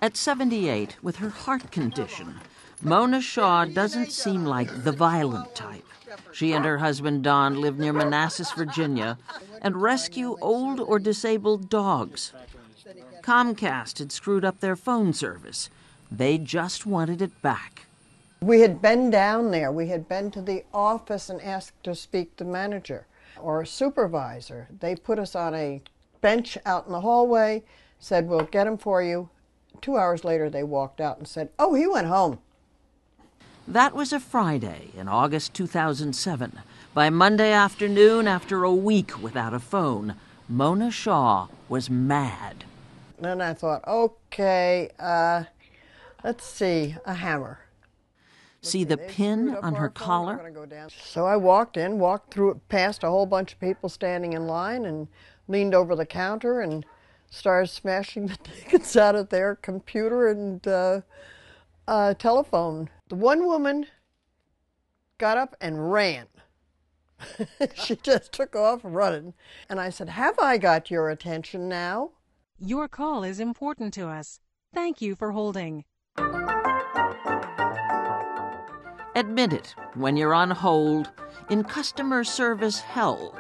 At 78, with her heart condition, Mona Shaw doesn't seem like the violent type. She and her husband Don live near Manassas, Virginia, and rescue old or disabled dogs. Comcast had screwed up their phone service. They just wanted it back. We had been down there. We had been to the office and asked to speak to the manager or a supervisor. They put us on a bench out in the hallway, said, "We'll get him for you." 2 hours later, they walked out and said, "Oh, he went home." That was a Friday in August 2007. By Monday afternoon, after a week without a phone, Mona Shaw was mad. Then I thought, okay, let's see, a hammer. See the pin on her collar? So I walked through it, past a whole bunch of people standing in line, and leaned over the counter and started smashing the tickets out of their computer and telephone. The one woman got up and ran. She just took off running. And I said, "Have I got your attention now?" Your call is important to us. Thank you for holding. Admit it, when you're on hold, in customer service hell,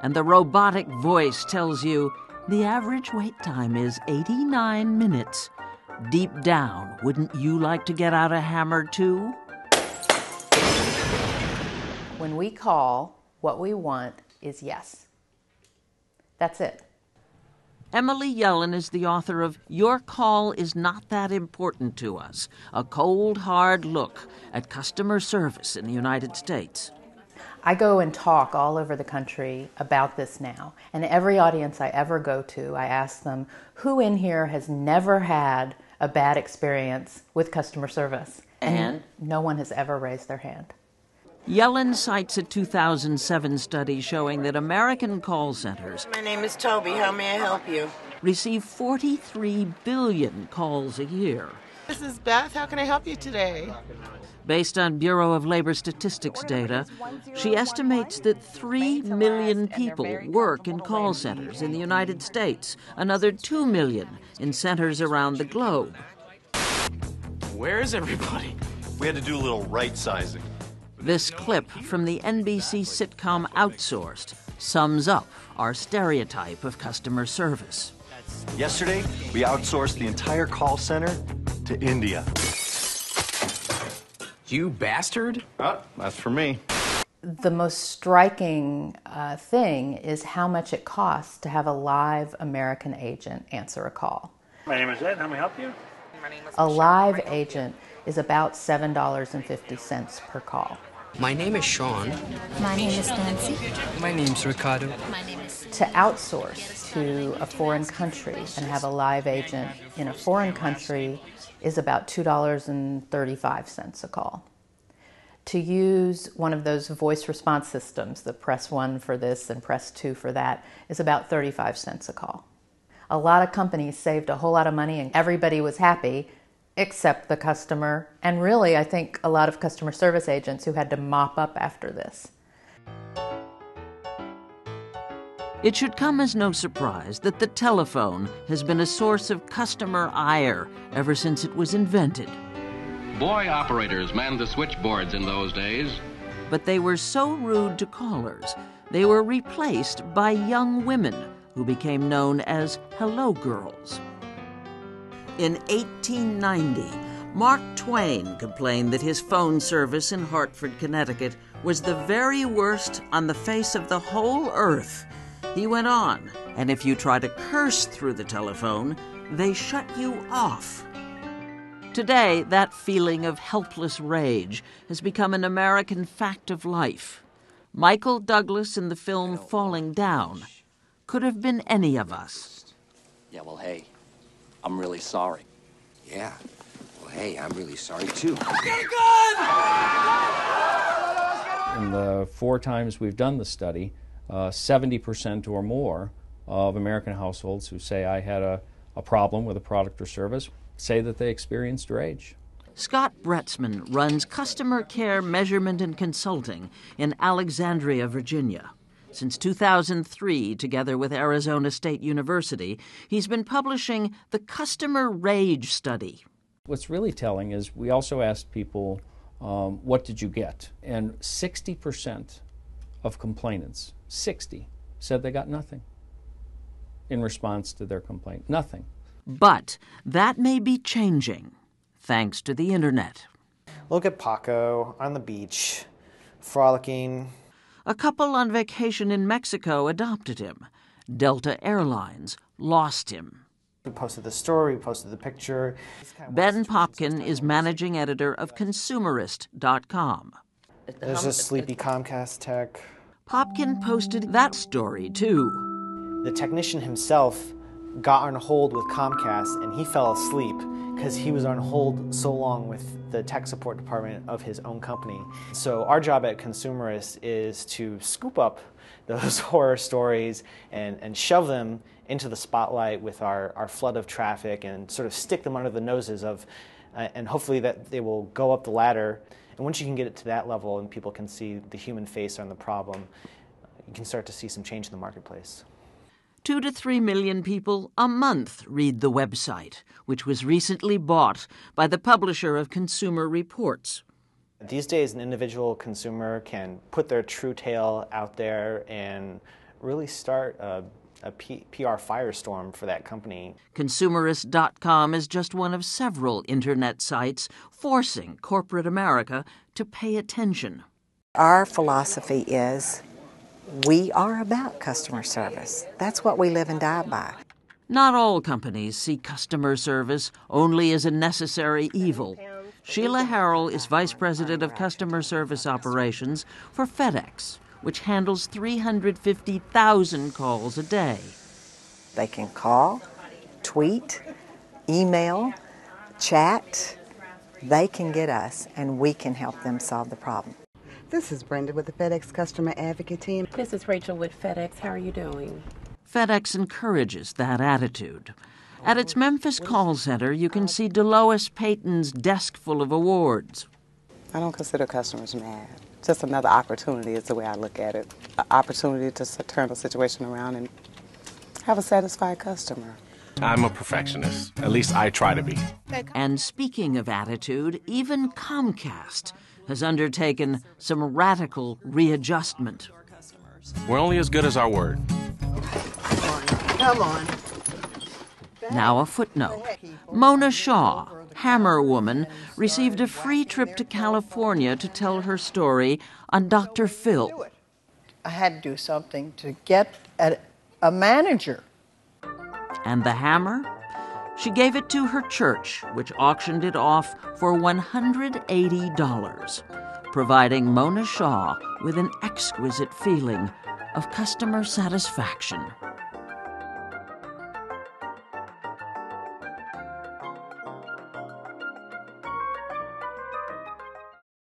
and the robotic voice tells you the average wait time is 89 minutes. Deep down, wouldn't you like to get out a hammer too? When we call, what we want is yes. That's it. Emily Yellen is the author of Your Call Is Not That Important to Us, a cold, hard look at customer service in the United States. I go and talk all over the country about this now, and every audience I ever go to, I ask them, who in here has never had a bad experience with customer service? And no one has ever raised their hand. Yellen cites a 2007 study showing that American call centers— My name is Toby. How may I help you? —receive 43 billion calls a year. This is Beth. How can I help you today? Based on Bureau of Labor Statistics data, she estimates that 3 million people work in call centers in the United States, another 2 million in centers around the globe. Where is everybody? We had to do a little right-sizing. This clip from the NBC sitcom Outsourced sums up our stereotype of customer service. Yesterday, we outsourced the entire call center to India. You bastard? Oh, that's for me. The most striking thing is how much it costs to have a live American agent answer a call. My name is Ed. How may I help you? A live agent is about $7.50 per call. My name is Sean. My name is Nancy. My name's Ricardo. My name is... To outsource to a foreign country and have a live agent in a foreign country is about $2.35 a call. To use one of those voice response systems, the press 1 for this and press 2 for that, is about 35 cents a call. A lot of companies saved a whole lot of money and everybody was happy except the customer, and really I think a lot of customer service agents who had to mop up after this. It should come as no surprise that the telephone has been a source of customer ire ever since it was invented. Boy operators manned the switchboards in those days. But they were so rude to callers, they were replaced by young women who became known as hello girls. In 1890, Mark Twain complained that his phone service in Hartford, Connecticut was the very worst on the face of the whole earth. He went on, and if you try to curse through the telephone, they shut you off. Today, that feeling of helpless rage has become an American fact of life. Michael Douglas in the film Falling Down could have been any of us. Yeah, well, hey, I'm really sorry. Yeah, well, hey, I'm really sorry, too. Get a gun! In the 4 times we've done the study, 70% or more of American households who say I had a problem with a product or service say that they experienced rage. Scott Bretzman runs customer care measurement and consulting in Alexandria, Virginia. Since 2003, together with Arizona State University, he's been publishing the Customer Rage Study. What's really telling is we also asked people, what did you get? And 60% of complainants, 60, said they got nothing in response to their complaint. Nothing. But that may be changing, thanks to the internet. Look at Paco on the beach, frolicking. A couple on vacation in Mexico adopted him. Delta Airlines lost him. We posted the story, we posted the picture. Ben Popkin is managing editor of Consumerist.com. There's a sleepy Comcast tech. Popkin posted that story, too. The technician himself got on hold with Comcast, and he fell asleep because he was on hold so long with the tech support department of his own company. So our job at Consumerist is to scoop up those horror stories and shove them into the spotlight with our flood of traffic and sort of stick them under the noses of, and hopefully that they will go up the ladder. And once you can get it to that level and people can see the human face on the problem, you can start to see some change in the marketplace. 2 to 3 million people a month read the website, which was recently bought by the publisher of Consumer Reports. These days, an individual consumer can put their true tale out there and really start a PR firestorm for that company. Consumerist.com is just one of several internet sites forcing corporate America to pay attention. Our philosophy is we are about customer service. That's what we live and die by. Not all companies see customer service only as a necessary evil. Sheila Harrell is Vice President of Customer Service Operations for FedEx, which handles 350,000 calls a day. They can call, tweet, email, chat. They can get us, and we can help them solve the problem. This is Brenda with the FedEx Customer Advocate Team. This is Rachel with FedEx. How are you doing? FedEx encourages that attitude. At its Memphis call center, you can see Delois Payton's desk full of awards. I don't consider customers mad. Just another opportunity is the way I look at it. An opportunity to turn the situation around and have a satisfied customer. I'm a perfectionist. At least I try to be. And speaking of attitude, even Comcast has undertaken some radical readjustment. We're only as good as our word. Come on. Now a footnote. Mona Shaw, Hammer Woman, received a free trip to California to tell her story on Dr. Phil. I had to do something to get a manager. And the hammer? She gave it to her church, which auctioned it off for $180, providing Mona Shaw with an exquisite feeling of customer satisfaction.